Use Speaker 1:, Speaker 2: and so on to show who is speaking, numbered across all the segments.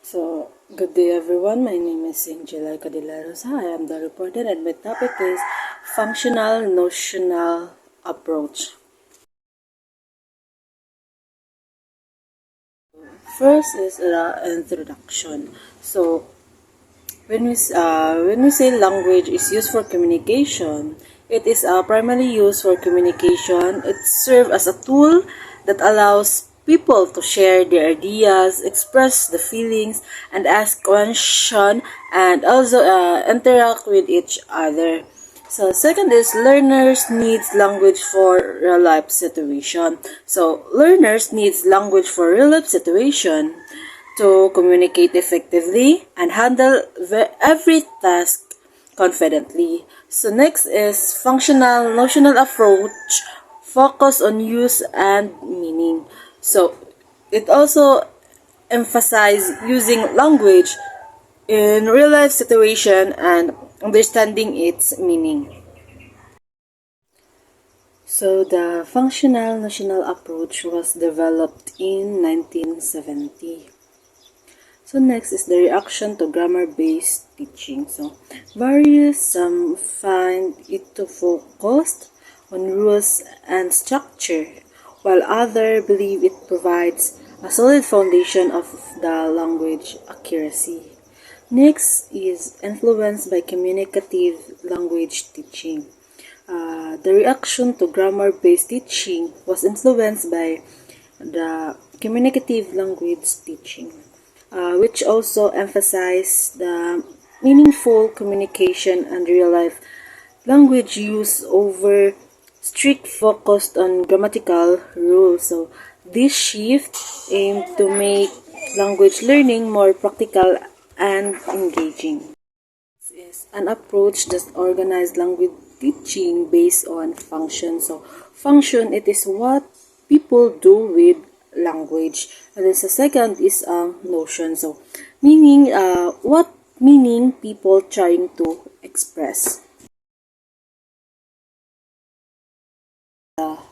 Speaker 1: So, good day everyone. My name is Angela Cadillaros. I am the reporter and my topic is Functional-Notional Approach. First is the introduction. So, when we say language is used for communication, it is primarily used for communication. It serves as a tool that allows people to share their ideas, express the feelings, and ask questions, and also interact with each other. So second is learners needs language for real life situation. So learners needs language for real life situation to communicate effectively and handle every task confidently. So next is functional notional approach, focus on use and meaning. So it also emphasize using language in real life situation and understanding its meaning. So the functional notional approach was developed in 1970. So next is the reaction to grammar-based teaching. So some find it to focus on rules and structure, while others believe it provides a solid foundation of the language accuracy. Next is influenced by communicative language teaching. The reaction to grammar-based teaching was influenced by the communicative language teaching, which also emphasized the meaningful communication and real-life language use over strict focus on grammatical rules. So this shift aimed to make language learning more practical and engaging. This is an approach that organized language teaching based on function. So function, it is what people do with language. And then the second is notion. So meaning, what meaning people trying to express.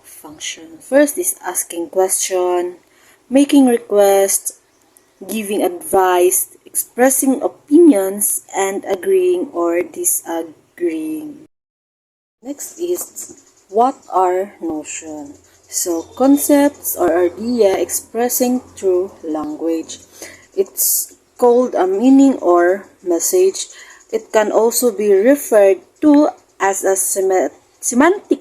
Speaker 1: Function. First is asking question, making requests, giving advice, expressing opinions, and agreeing or disagreeing. Next is what are notions? So concepts or idea expressing through language. It's called a meaning or message. It can also be referred to as a semantic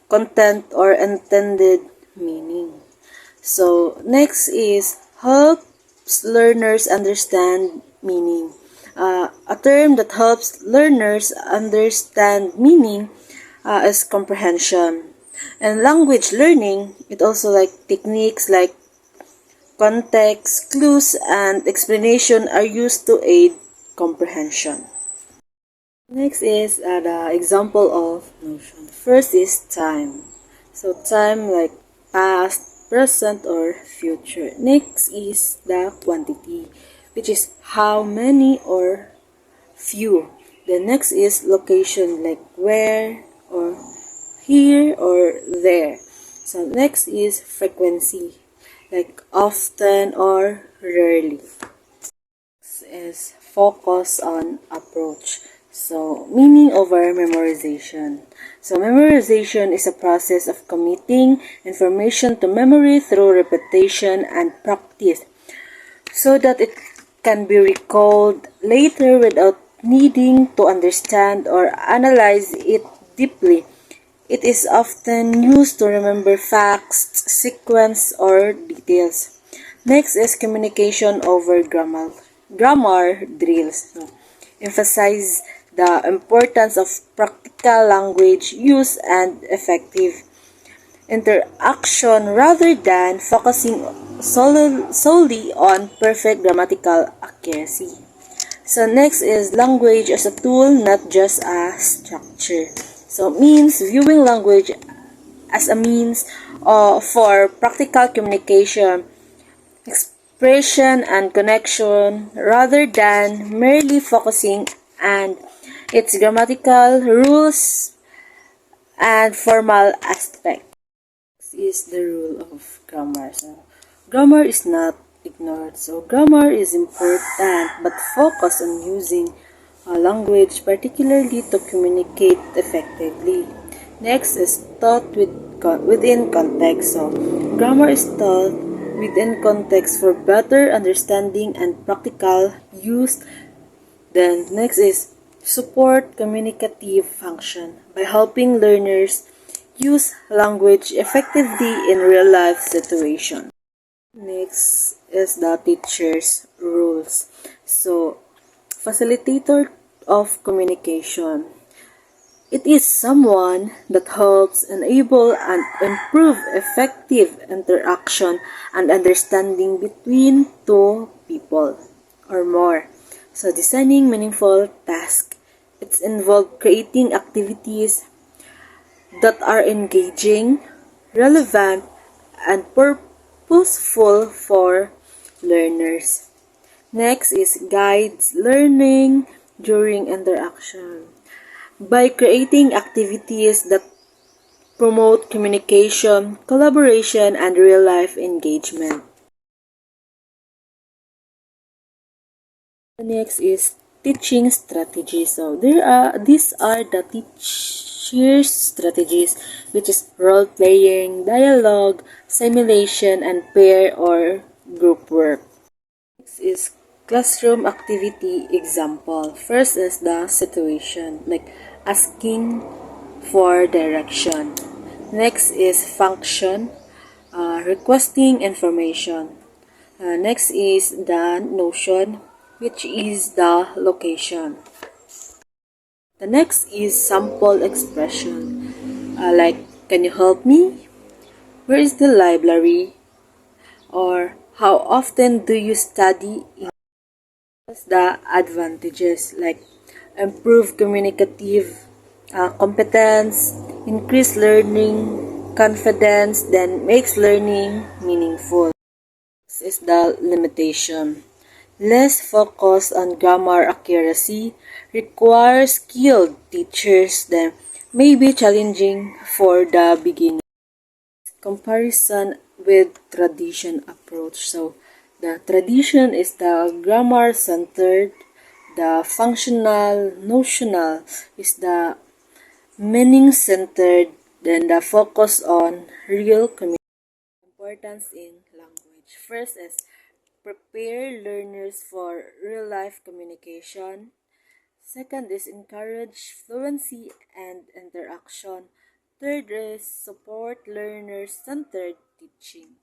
Speaker 1: content or intended meaning. So next is helps learners understand meaning. A term that helps learners understand meaning is comprehension. And language learning, it also like techniques like context, clues, and explanation are used to aid comprehension. Next is the example of notion. First is time. So time like past, present, or future. Next is the quantity, which is how many or few. The next is location, like where or here or there. So next is frequency, like often or rarely. Next is focus on approach. So meaning over memorization. So memorization is a process of committing information to memory through repetition and practice so that it can be recalled later without needing to understand or analyze it deeply. It is often used to remember facts, sequence, or details. Next is communication over grammar drills. So, emphasize the importance of practical language use and effective interaction rather than focusing solely on perfect grammatical accuracy. So next is language as a tool, not just a structure. So means viewing language as a means for practical communication, expression, and connection rather than merely focusing on its grammatical rules and formal aspects. Is the rule of grammar. So, grammar is not ignored. So grammar is important, but focus on using language, particularly to communicate effectively. Next is taught within context. So grammar is taught within context for better understanding and practical use. Then next is support communicative function by helping learners use language effectively in real life situations. Next is the teacher's rules. So, facilitator of communication. It is someone that helps enable and improve effective interaction and understanding between two people or more. So, designing meaningful tasks. It's involved creating activities that are engaging, relevant, and purposeful for learners. Next is guides learning during interaction. By creating activities that promote communication, collaboration, and real-life engagement. Next is teaching strategies. So these are the teacher's strategies, which is role playing, dialogue, simulation, and pair or group work. Next is classroom activity example. First is the situation, like asking for direction. Next is function, requesting information. Next is the notion, which is the location. The next is sample expression, like can you help me? Where is the library? Or how often do you study? The advantages like improve communicative competence, increase learning confidence, then makes learning meaningful. This is the limitation. Less focus on grammar accuracy requires skilled teachers, then may be challenging for the beginner. Comparison with tradition approach. So the tradition is the grammar centered, the functional notional is the meaning centered, then the focus on real communication. Importance in language. First is prepare learners for real life communication. Second is encourage fluency and interaction. Third is support learner-centered teaching.